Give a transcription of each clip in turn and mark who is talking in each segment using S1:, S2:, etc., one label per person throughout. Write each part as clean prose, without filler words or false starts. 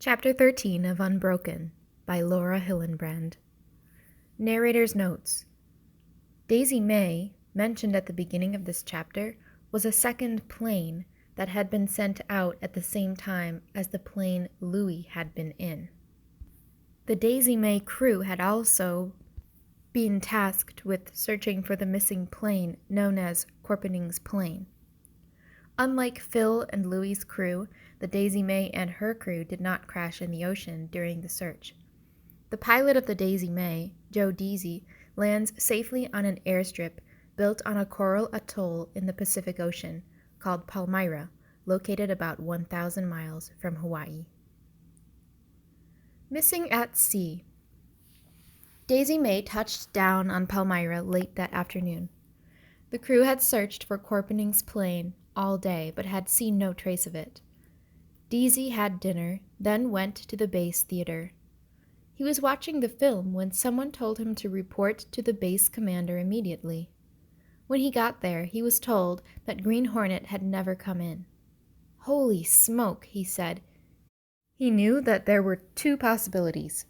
S1: Chapter 13 of Unbroken by Laura Hillenbrand. Narrator's Notes. Daisy May, mentioned at the beginning of this chapter, was a second plane that had been sent out at the same time as the plane Louis had been in. The Daisy May crew had also been tasked with searching for the missing plane known as Corpening's plane. Unlike Phil and Louis's crew, the Daisy May and her crew did not crash in the ocean during the search. The pilot of the Daisy May, Joe Deasy, lands safely on an airstrip built on a coral atoll in the Pacific Ocean called Palmyra, located about 1,000 miles from Hawaii. Missing at sea. Daisy May touched down on Palmyra late that afternoon. The crew had searched for Corpening's plane all day, but had seen no trace of it. Deasy had dinner, then went to the base theater. He was watching the film when someone told him to report to the base commander immediately. When he got there, he was told that Green Hornet had never come in. "Holy smoke," he said. He knew that there were two possibilities.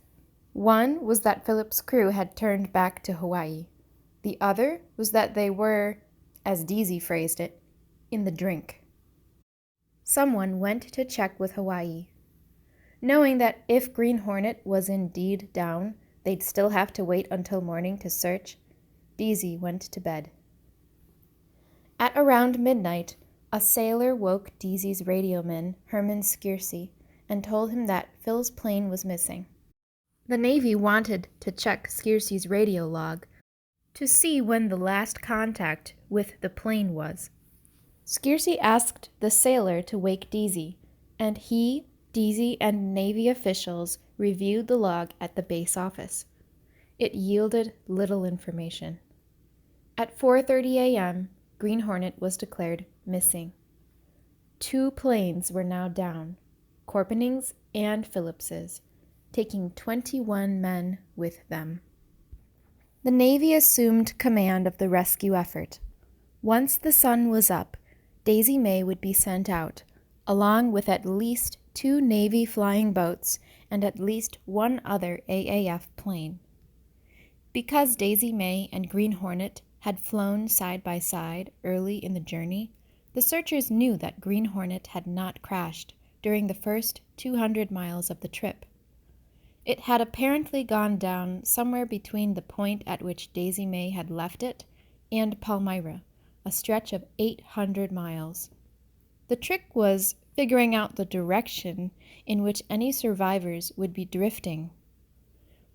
S1: One was that Philip's crew had turned back to Hawaii. The other was that they were, as Deasy phrased it, in the drink. Someone went to check with Hawaii. Knowing that if Green Hornet was indeed down, they'd still have to wait until morning to search, Deasy went to bed. At around midnight, a sailor woke Deasy's radioman, Herman Skiersey, and told him that Phil's plane was missing. The Navy wanted to check Skiersey's radio log to see when the last contact with the plane was. Skiersey asked the sailor to wake Deasy, and he, Deasy, and Navy officials reviewed the log at the base office. It yielded little information. At 4:30 a.m., Green Hornet was declared missing. 2 planes were now down, Corpening's and Phillips's, taking 21 men with them. The Navy assumed command of the rescue effort. Once the sun was up, Daisy May would be sent out, along with at least 2 Navy flying boats and at least 1 other AAF plane. Because Daisy May and Green Hornet had flown side by side early in the journey, the searchers knew that Green Hornet had not crashed during the first 200 miles of the trip. It had apparently gone down somewhere between the point at which Daisy May had left it and Palmyra, a stretch of 800 miles. The trick was figuring out the direction in which any survivors would be drifting.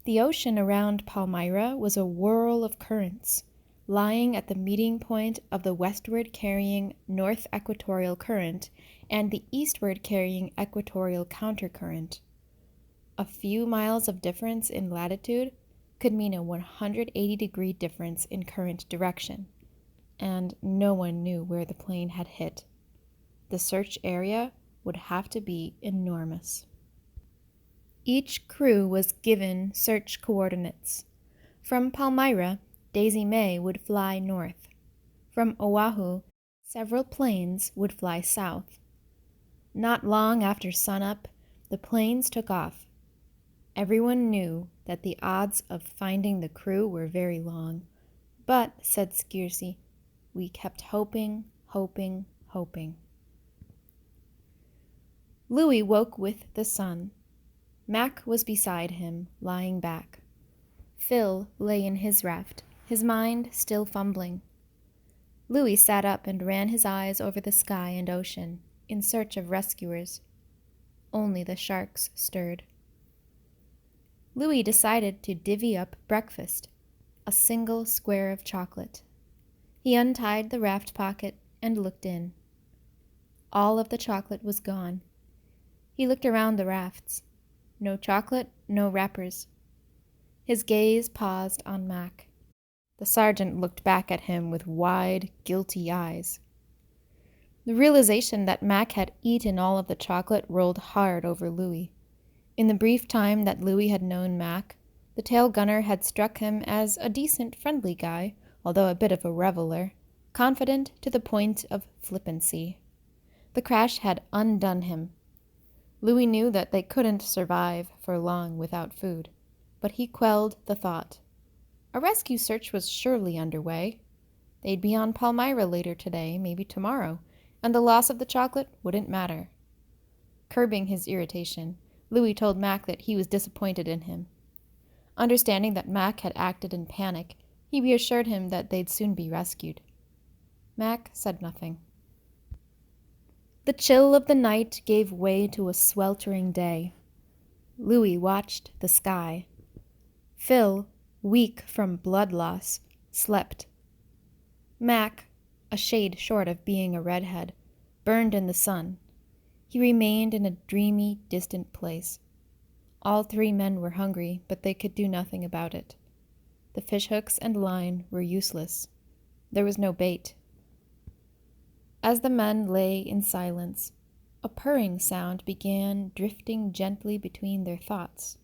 S1: The ocean around Palmyra was a whirl of currents, lying at the meeting point of the westward-carrying North Equatorial Current and the eastward-carrying Equatorial Countercurrent. A few miles of difference in latitude could mean a 180-degree difference in current direction, and no one knew where the plane had hit. The search area would have to be enormous. Each crew was given search coordinates. From Palmyra, Daisy May would fly north. From Oahu, several planes would fly south. Not long after sunup, the planes took off. Everyone knew that the odds of finding the crew were very long, but, said Skiersey, we kept hoping. Louis woke with the sun. Mac was beside him, lying back. Phil lay in his raft, his mind still fumbling. Louis sat up and ran his eyes over the sky and ocean, in search of rescuers. Only the sharks stirred. Louis decided to divvy up breakfast, a single square of chocolate. He untied the raft pocket and looked in. All of the chocolate was gone. He looked around the rafts. No chocolate, no wrappers. His gaze paused on Mac. The sergeant looked back at him with wide, guilty eyes. The realization that Mac had eaten all of the chocolate rolled hard over Louis. In the brief time that Louis had known Mac, the tail gunner had struck him as a decent, friendly guy, although a bit of a reveler, confident to the point of flippancy. The crash had undone him. Louis knew that they couldn't survive for long without food, but he quelled the thought. A rescue search was surely underway. They'd be on Palmyra later today, maybe tomorrow, and the loss of the chocolate wouldn't matter. Curbing his irritation, Louis told Mac that he was disappointed in him. Understanding that Mac had acted in panic, he reassured him that they'd soon be rescued. Mac said nothing. The chill of the night gave way to a sweltering day. Louis watched the sky. Phil, weak from blood loss, slept. Mac, a shade short of being a redhead, burned in the sun. He remained in a dreamy, distant place. All three men were hungry, but they could do nothing about it. The fishhooks and line were useless. There was no bait. As the men lay in silence, a purring sound began drifting gently between their thoughts.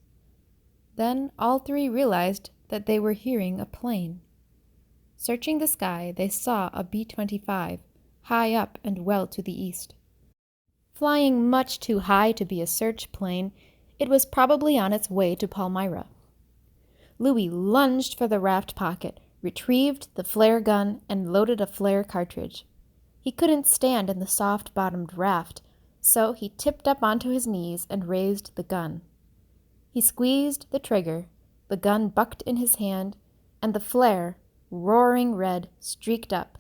S1: Then all three realized that they were hearing a plane. Searching the sky, they saw a B-25, high up and well to the east. Flying much too high to be a search plane, it was probably on its way to Palmyra. Louis lunged for the raft pocket, retrieved the flare gun, and loaded a flare cartridge. He couldn't stand in the soft-bottomed raft, so he tipped up onto his knees and raised the gun. He squeezed the trigger, the gun bucked in his hand, and the flare, roaring red, streaked up.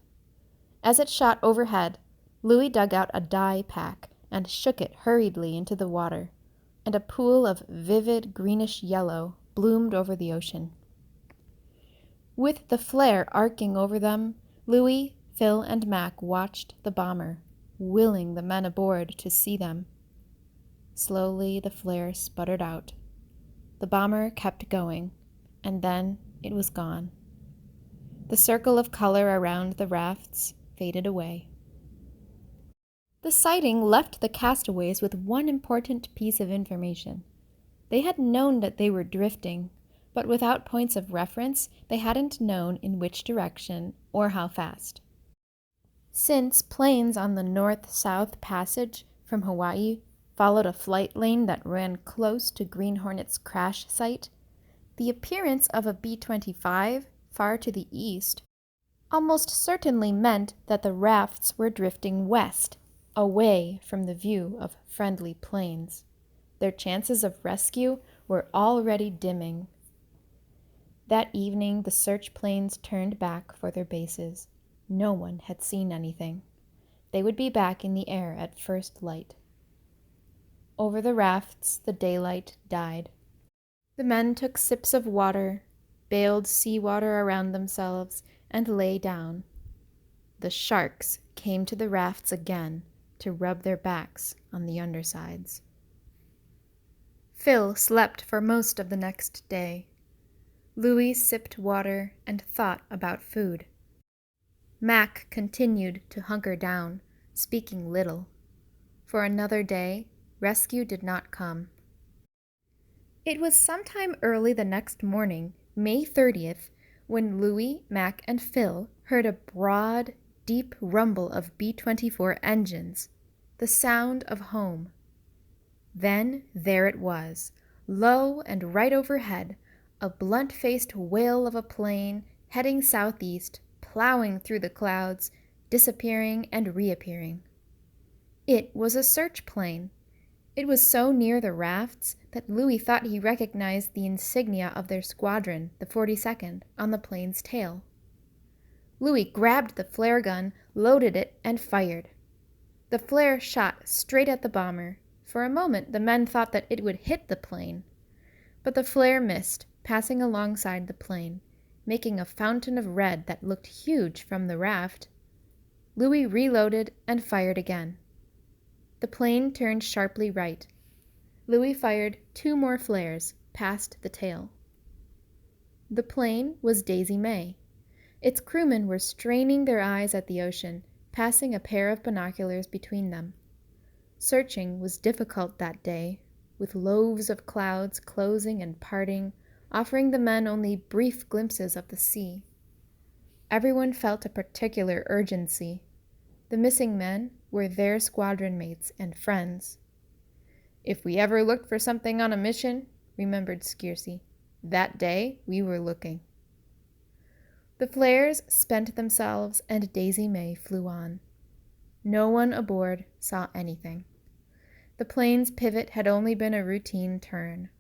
S1: As it shot overhead, Louis dug out a dye pack and shook it hurriedly into the water, and a pool of vivid greenish yellow bloomed over the ocean. With the flare arcing over them, Louis, Phil, and Mac watched the bomber, willing the men aboard to see them. Slowly the flare sputtered out. The bomber kept going, and then it was gone. The circle of color around the rafts faded away. The sighting left the castaways with one important piece of information. They had known that they were drifting, but without points of reference, they hadn't known in which direction or how fast. Since planes on the north-south passage from Hawaii followed a flight lane that ran close to Green Hornet's crash site, the appearance of a B-25 far to the east almost certainly meant that the rafts were drifting west, away from the view of friendly planes. Their chances of rescue were already dimming. That evening, the search planes turned back for their bases. No one had seen anything. They would be back in the air at first light. Over the rafts, the daylight died. The men took sips of water, bailed seawater around themselves, and lay down. The sharks came to the rafts again to rub their backs on the undersides. Phil slept for most of the next day. Louis sipped water and thought about food. Mac continued to hunker down, speaking little. For another day, rescue did not come. It was sometime early the next morning, May 30th, when Louis, Mac, and Phil heard a broad, deep rumble of B-24 engines, the sound of home. Then there it was, low and right overhead, a blunt-faced whale of a plane heading southeast, plowing through the clouds, disappearing and reappearing. It was a search plane. It was so near the rafts that Louis thought he recognized the insignia of their squadron, the 42nd, on the plane's tail. Louis grabbed the flare gun, loaded it, and fired. The flare shot straight at the bomber. For a moment, the men thought that it would hit the plane. But the flare missed, passing alongside the plane, making a fountain of red that looked huge from the raft. Louis reloaded and fired again. The plane turned sharply right. Louis fired 2 more flares, past the tail. The plane was Daisy May. Its crewmen were straining their eyes at the ocean, passing a pair of binoculars between them. Searching was difficult that day, with loaves of clouds closing and parting, offering the men only brief glimpses of the sea. Everyone felt a particular urgency. The missing men were their squadron mates and friends. "If we ever looked for something on a mission," remembered Skeersy, "that day we were looking." The flares spent themselves and Daisy May flew on. No one aboard saw anything. The plane's pivot had only been a routine turn.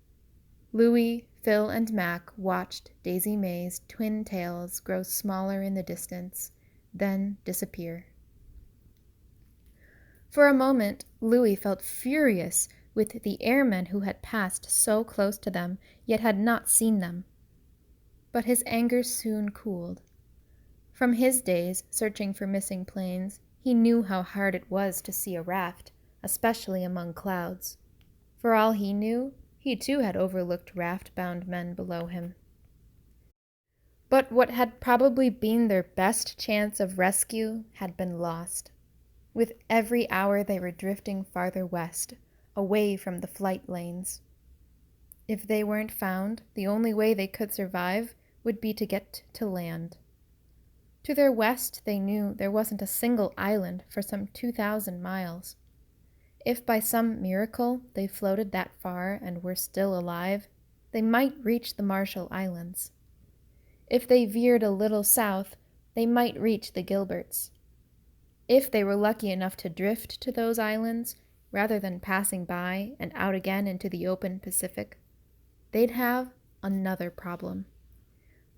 S1: Louie, Phil, and Mac watched Daisy May's twin tails grow smaller in the distance, then disappear. For a moment, Louie felt furious with the airmen who had passed so close to them, yet had not seen them. But his anger soon cooled. From his days searching for missing planes, he knew how hard it was to see a raft, especially among clouds. For all he knew, he too had overlooked raft-bound men below him. But what had probably been their best chance of rescue had been lost. With every hour they were drifting farther west, away from the flight lanes. If they weren't found, the only way they could survive would be to get to land. To their west, they knew there wasn't a single island for some 2,000 miles. If by some miracle they floated that far and were still alive, they might reach the Marshall Islands. If they veered a little south, they might reach the Gilberts. If they were lucky enough to drift to those islands, rather than passing by and out again into the open Pacific, they'd have another problem.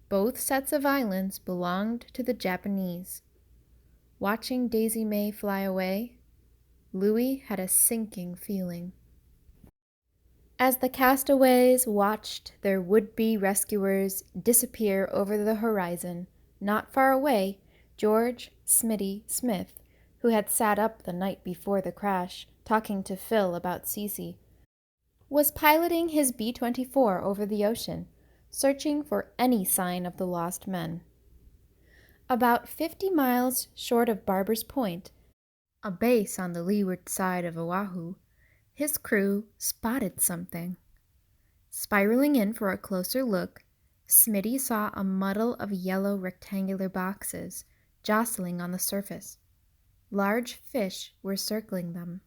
S1: Both sets of islands belonged to the Japanese. Watching Daisy May fly away, Louie had a sinking feeling. As the castaways watched their would-be rescuers disappear over the horizon, not far away, George Smitty Smith, who had sat up the night before the crash, talking to Phil about Cece, was piloting his B-24 over the ocean, searching for any sign of the lost men. About 50 miles short of Barber's Point, a base on the leeward side of Oahu, his crew spotted something. Spiraling in for a closer look, Smitty saw a muddle of yellow rectangular boxes jostling on the surface. Large fish were circling them.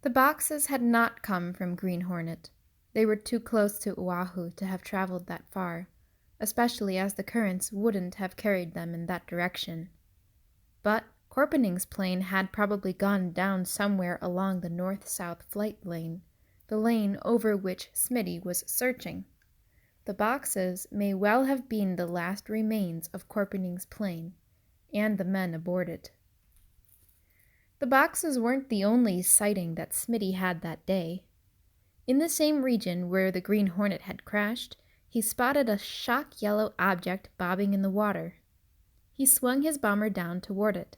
S1: The boxes had not come from Green Hornet. They were too close to Oahu to have traveled that far, especially as the currents wouldn't have carried them in that direction. But Corpening's plane had probably gone down somewhere along the north-south flight lane, the lane over which Smitty was searching. The boxes may well have been the last remains of Corpening's plane, and the men aboard it. The boxes weren't the only sighting that Smitty had that day. In the same region where the Green Hornet had crashed, he spotted a shock-yellow object bobbing in the water. He swung his bomber down toward it.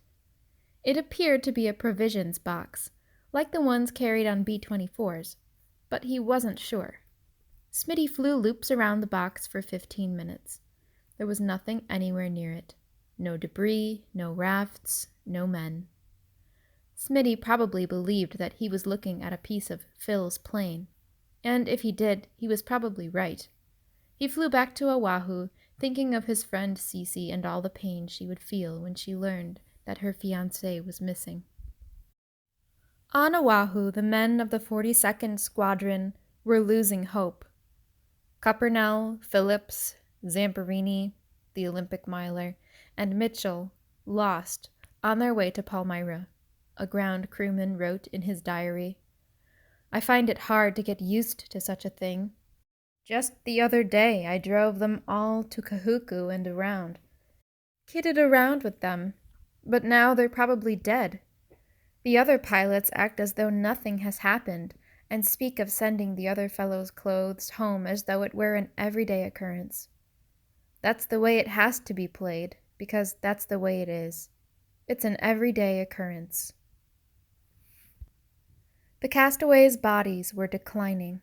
S1: It appeared to be a provisions box, like the ones carried on B-24s, but he wasn't sure. Smitty flew loops around the box for 15 minutes. There was nothing anywhere near it. No debris, no rafts, no men. Smitty probably believed that he was looking at a piece of Phil's plane, and if he did, he was probably right. He flew back to Oahu, thinking of his friend Cece and all the pain she would feel when she learned that her fiancé was missing. On Oahu, the men of the 42nd Squadron were losing hope. Cuppernell, Phillips, Zamperini, the Olympic miler, and Mitchell lost on their way to Palmyra, a ground crewman wrote in his diary. "I find it hard to get used to such a thing. Just the other day I drove them all to Kahuku and around. Kidded around with them, but now they're probably dead. The other pilots act as though nothing has happened and speak of sending the other fellows' clothes home as though it were an everyday occurrence. That's the way it has to be played, because that's the way it is. It's an everyday occurrence." The castaways' bodies were declining.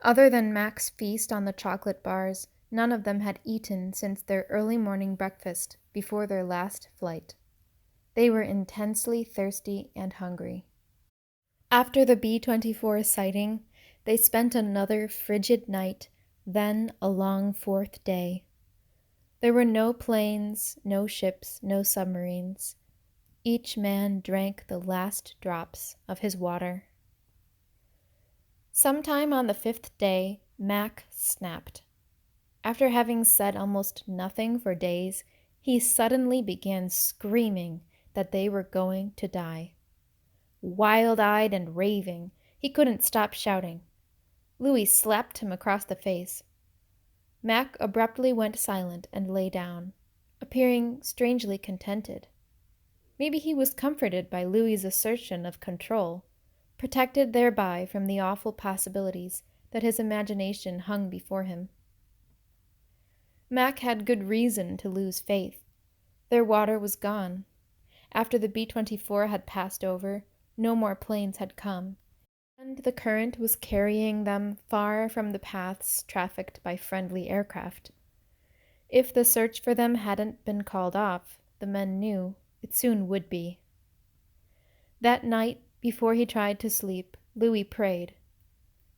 S1: Other than Mac's feast on the chocolate bars, none of them had eaten since their early morning breakfast before their last flight. They were intensely thirsty and hungry. After the B-24 sighting, they spent another frigid night, then a long fourth day. There were no planes, no ships, no submarines. Each man drank the last drops of his water. Sometime on the 5th day, Mac snapped. After having said almost nothing for days, he suddenly began screaming that they were going to die. Wild-eyed and raving, he couldn't stop shouting. Louis slapped him across the face. Mac abruptly went silent and lay down, appearing strangely contented. Maybe he was comforted by Louis's assertion of control, protected thereby from the awful possibilities that his imagination hung before him. Mac had good reason to lose faith. Their water was gone. After the B-24 had passed over, no more planes had come, and the current was carrying them far from the paths trafficked by friendly aircraft. If the search for them hadn't been called off, the men knew it soon would be. That night, before he tried to sleep, Louis prayed.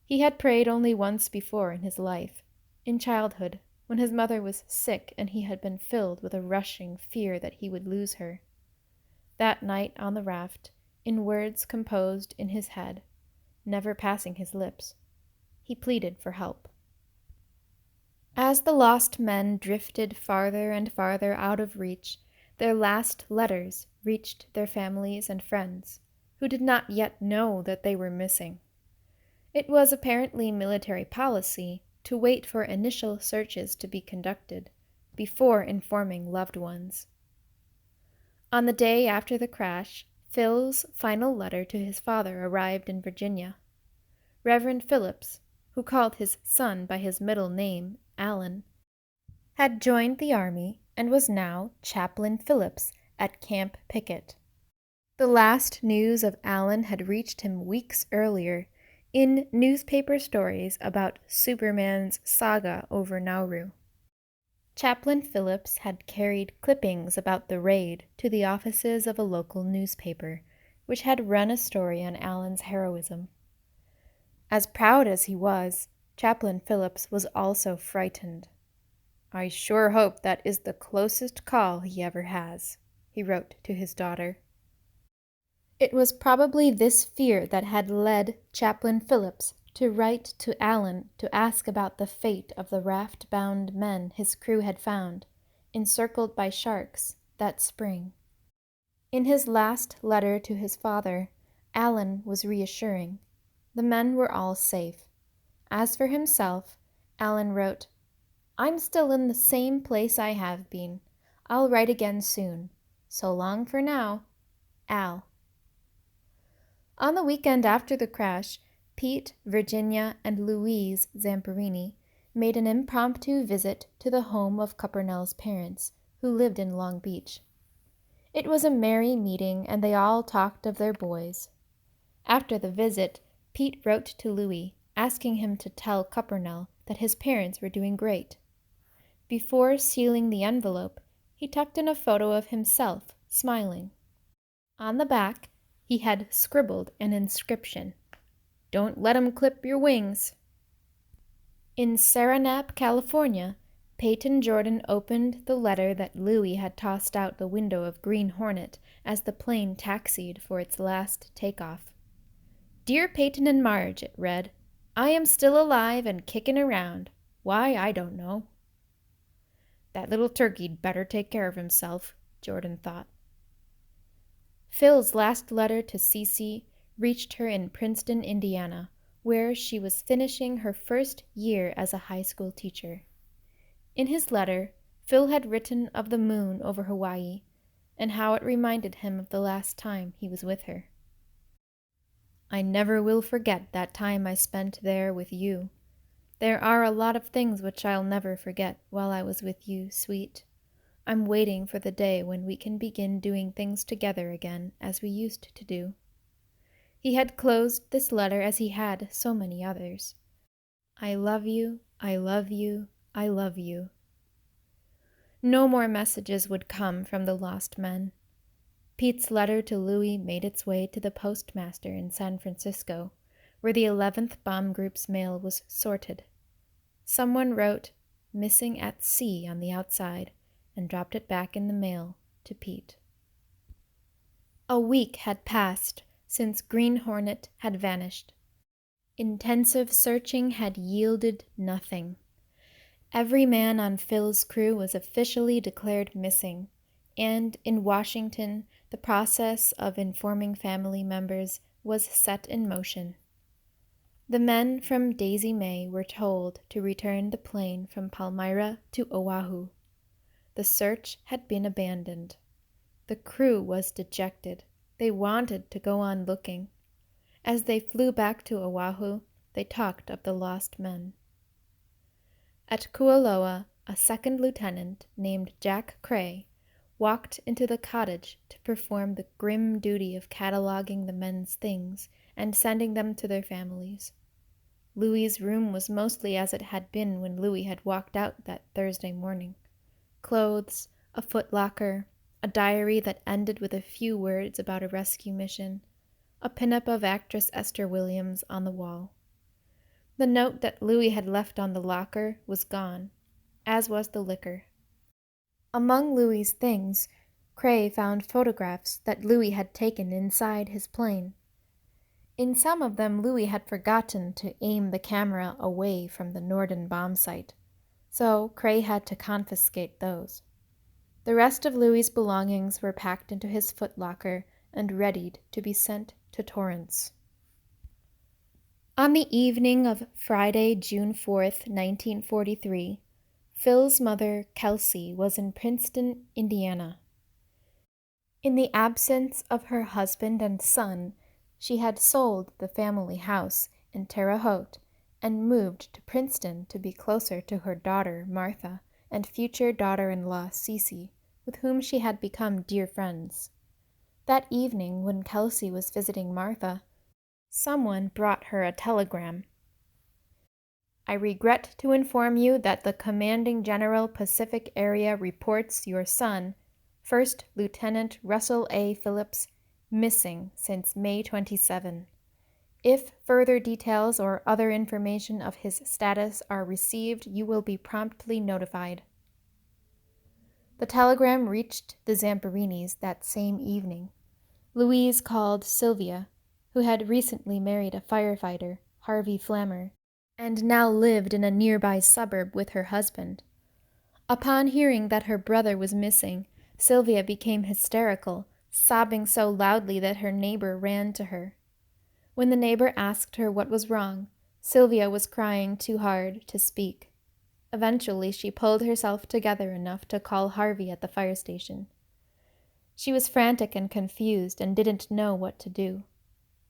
S1: He had prayed only once before in his life, in childhood, when his mother was sick and he had been filled with a rushing fear that he would lose her. That night on the raft, in words composed in his head, never passing his lips, he pleaded for help. As the lost men drifted farther and farther out of reach, their last letters reached their families and friends, who did not yet know that they were missing. It was apparently military policy to wait for initial searches to be conducted before informing loved ones. On the day after the crash, Phil's final letter to his father arrived in Virginia. Reverend Phillips, who called his son by his middle name, Allen, had joined the army and was now Chaplain Phillips at Camp Pickett. The last news of Allen had reached him weeks earlier in newspaper stories about Superman's saga over Nauru. Chaplain Phillips had carried clippings about the raid to the offices of a local newspaper, which had run a story on Allen's heroism. As proud as he was, Chaplain Phillips was also frightened. "I sure hope that is the closest call he ever has," he wrote to his daughter. It was probably this fear that had led Chaplain Phillips to write to Allen to ask about the fate of the raft-bound men his crew had found, encircled by sharks, that spring. In his last letter to his father, Allen was reassuring. The men were all safe. As for himself, Allen wrote, "I'm still in the same place I have been. I'll write again soon. So long for now. Al." On the weekend after the crash, Pete, Virginia, and Louise Zamperini made an impromptu visit to the home of Cuppernell's parents, who lived in Long Beach. It was a merry meeting, and they all talked of their boys. After the visit, Pete wrote to Louis, asking him to tell Cuppernell that his parents were doing great. Before sealing the envelope, he tucked in a photo of himself, smiling. On the back, he had scribbled an inscription, "Don't let 'em clip your wings." In Saranac, California, Peyton Jordan opened the letter that Louis had tossed out the window of Green Hornet as the plane taxied for its last takeoff. "Dear Peyton and Marge," it read, "I am still alive and kicking around. Why, I don't know." That little turkey'd better take care of himself, Jordan thought. Phil's last letter to Cece reached her in Princeton, Indiana, where she was finishing her first year as a high school teacher. In his letter, Phil had written of the moon over Hawaii and how it reminded him of the last time he was with her. "I never will forget that time I spent there with you. There are a lot of things which I'll never forget while I was with you, sweet. I'm waiting for the day when we can begin doing things together again as we used to do." He had closed this letter as he had so many others. "I love you, I love you, I love you." No more messages would come from the lost men. Pete's letter to Louis made its way to the postmaster in San Francisco, where the 11th Bomb Group's mail was sorted. Someone wrote, "Missing at sea" on the outside, and dropped it back in the mail to Pete. A week had passed since Green Hornet had vanished. Intensive searching had yielded nothing. Every man on Phil's crew was officially declared missing, and in Washington, the process of informing family members was set in motion. The men from Daisy May were told to return the plane from Palmyra to Oahu. The search had been abandoned. The crew was dejected. They wanted to go on looking. As they flew back to Oahu, they talked of the lost men. At Kualoa, a second lieutenant named Jack Cray walked into the cottage to perform the grim duty of cataloging the men's things and sending them to their families. Louis's room was mostly as it had been when Louis had walked out that Thursday morning. Clothes, a footlocker, a diary that ended with a few words about a rescue mission, a pinup of actress Esther Williams on the wall. The note that Louis had left on the locker was gone, as was the liquor. Among Louis's things, Cray found photographs that Louis had taken inside his plane. In some of them, Louis had forgotten to aim the camera away from the Norden bomb site, so Cray had to confiscate those. The rest of Louis's belongings were packed into his footlocker and readied to be sent to Torrance. On the evening of Friday, June 4th, 1943, Phil's mother, Kelsey, was in Princeton, Indiana. In the absence of her husband and son, she had sold the family house in Terre Haute and moved to Princeton to be closer to her daughter, Martha, and future daughter-in-law, Cece, with whom she had become dear friends. That evening, when Kelsey was visiting Martha, someone brought her a telegram. I regret to inform you that the Commanding General Pacific Area reports your son, First Lieutenant Russell A. Phillips, missing since May 27. If further details or other information of his status are received, you will be promptly notified. The telegram reached the Zamparinis that same evening. Louise called Sylvia, who had recently married a firefighter, Harvey Flammer, and now lived in a nearby suburb with her husband. Upon hearing that her brother was missing, Sylvia became hysterical, sobbing so loudly that her neighbor ran to her. When the neighbor asked her what was wrong, Sylvia was crying too hard to speak. Eventually, she pulled herself together enough to call Harvey at the fire station. She was frantic and confused and didn't know what to do.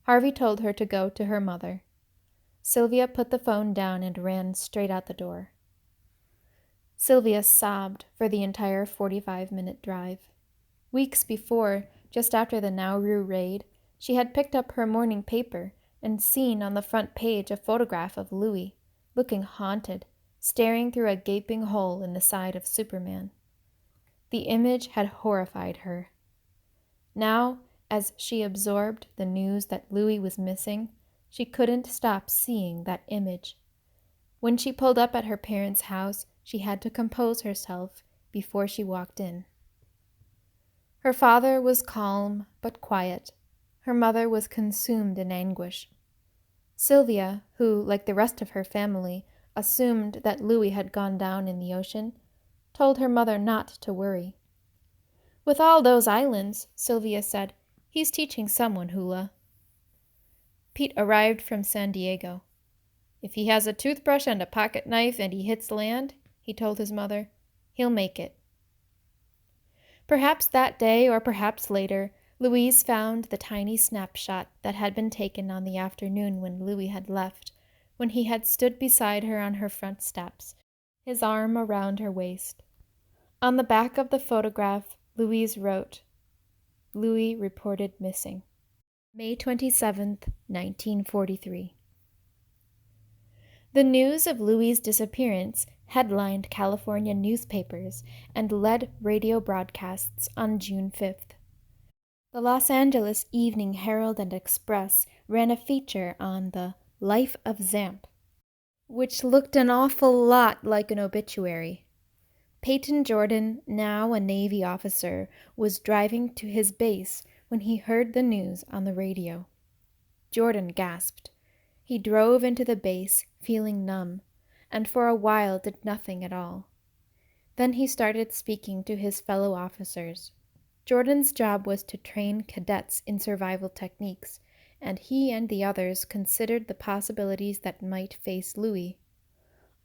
S1: Harvey told her to go to her mother. Sylvia put the phone down and ran straight out the door. Sylvia sobbed for the entire 45-minute drive. Weeks before, just after the Nauru raid, she had picked up her morning paper and seen on the front page a photograph of Louis, looking haunted, staring through a gaping hole in the side of Superman. The image had horrified her. Now, as she absorbed the news that Louis was missing, she couldn't stop seeing that image. When she pulled up at her parents' house, she had to compose herself before she walked in. Her father was calm but quiet. Her mother was consumed in anguish. Sylvia, who, like the rest of her family, assumed that Louis had gone down in the ocean, told her mother not to worry. With all those islands, Sylvia said, he's teaching someone hula. Pete arrived from San Diego. If he has a toothbrush and a pocket knife and he hits land, he told his mother, he'll make it. Perhaps that day or perhaps later, Louise found the tiny snapshot that had been taken on the afternoon when Louis had left, when he had stood beside her on her front steps, his arm around her waist. On the back of the photograph, Louise wrote, Louis reported missing. May 27th, 1943. The news of Louis' disappearance headlined California newspapers and led radio broadcasts on June 5th. The Los Angeles Evening Herald and Express ran a feature on the Life of Zamp, which looked an awful lot like an obituary. Peyton Jordan, now a Navy officer, was driving to his base when he heard the news on the radio. Jordan gasped. He drove into the base, feeling numb, and for a while did nothing at all. Then he started speaking to his fellow officers. Jordan's job was to train cadets in survival techniques, and he and the others considered the possibilities that might face Louis.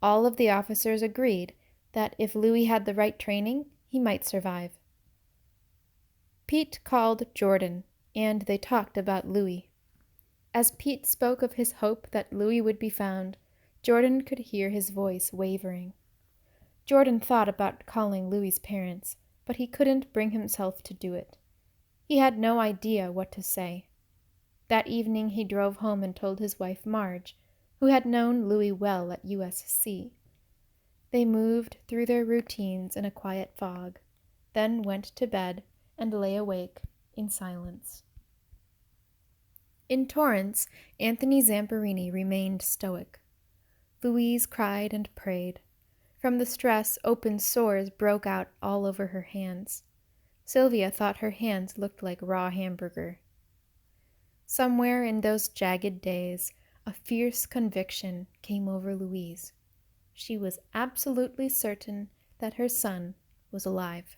S1: All of the officers agreed that if Louis had the right training, he might survive. Pete called Jordan, and they talked about Louis. As Pete spoke of his hope that Louis would be found, Jordan could hear his voice wavering. Jordan thought about calling Louis's parents, but he couldn't bring himself to do it. He had no idea what to say. That evening he drove home and told his wife Marge, who had known Louis well at USC. They moved through their routines in a quiet fog, then went to bed and lay awake in silence. In Torrance, Anthony Zamperini remained stoic. Louise cried and prayed. From the stress, open sores broke out all over her hands. Sylvia thought her hands looked like raw hamburger. Somewhere in those jagged days, a fierce conviction came over Louise. She was absolutely certain that her son was alive.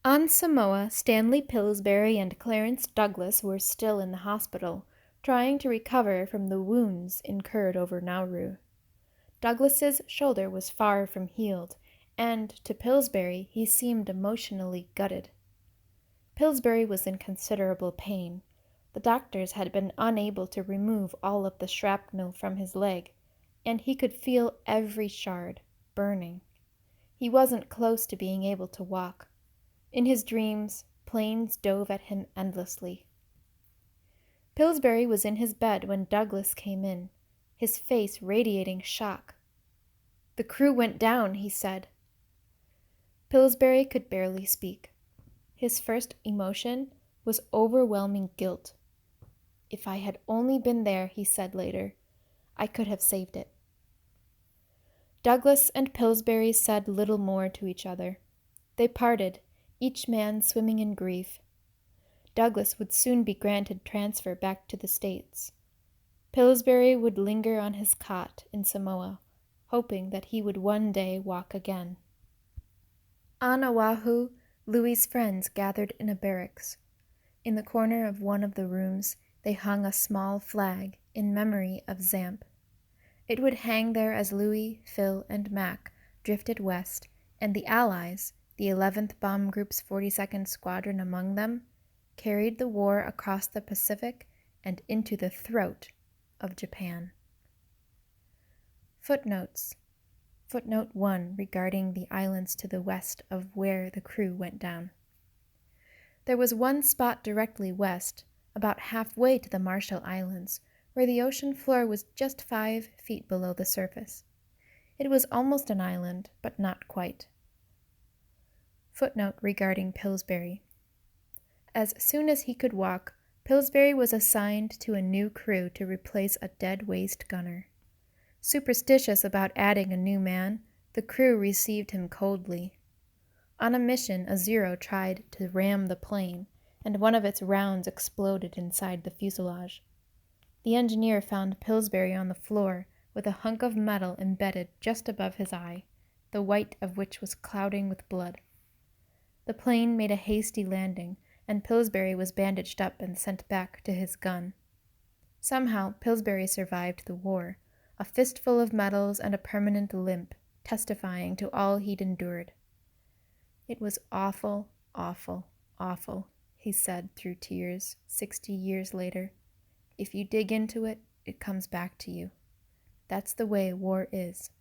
S1: On Samoa, Stanley Pillsbury and Clarence Douglas were still in the hospital, trying to recover from the wounds incurred over Nauru. Douglas's shoulder was far from healed, and to Pillsbury he seemed emotionally gutted. Pillsbury was in considerable pain. The doctors had been unable to remove all of the shrapnel from his leg, and he could feel every shard burning. He wasn't close to being able to walk. In his dreams, planes dove at him endlessly. Pillsbury was in his bed when Douglas came in, his face radiating shock. "The crew went down," he said. Pillsbury could barely speak. His first emotion was overwhelming guilt. "If I had only been there," he said later, "I could have saved it." Douglas and Pillsbury said little more to each other. They parted, each man swimming in grief. Douglas would soon be granted transfer back to the States. Pillsbury would linger on his cot in Samoa, hoping that he would one day walk again. On Oahu, Louis's friends gathered in a barracks. In the corner of one of the rooms, they hung a small flag in memory of Zamp. It would hang there as Louis, Phil, and Mac drifted west, and the Allies, the 11th Bomb Group's 42nd Squadron among them, carried the war across the Pacific and into the throat of Japan. Footnotes. Footnote 1 regarding the islands to the west of where the crew went down. There was one spot directly west, about halfway to the Marshall Islands, where the ocean floor was just 5 feet below the surface. It was almost an island, but not quite. Footnote regarding Pillsbury. As soon as he could walk, Pillsbury was assigned to a new crew to replace a dead waist gunner. Superstitious about adding a new man, the crew received him coldly. On a mission, a Zero tried to ram the plane, and one of its rounds exploded inside the fuselage. The engineer found Pillsbury on the floor with a hunk of metal embedded just above his eye, the white of which was clouding with blood. The plane made a hasty landing, and Pillsbury was bandaged up and sent back to his gun. Somehow, Pillsbury survived the war, a fistful of medals and a permanent limp, testifying to all he'd endured. "It was awful, awful, awful," he said through tears 60 years later. "If you dig into it, it comes back to you. That's the way war is."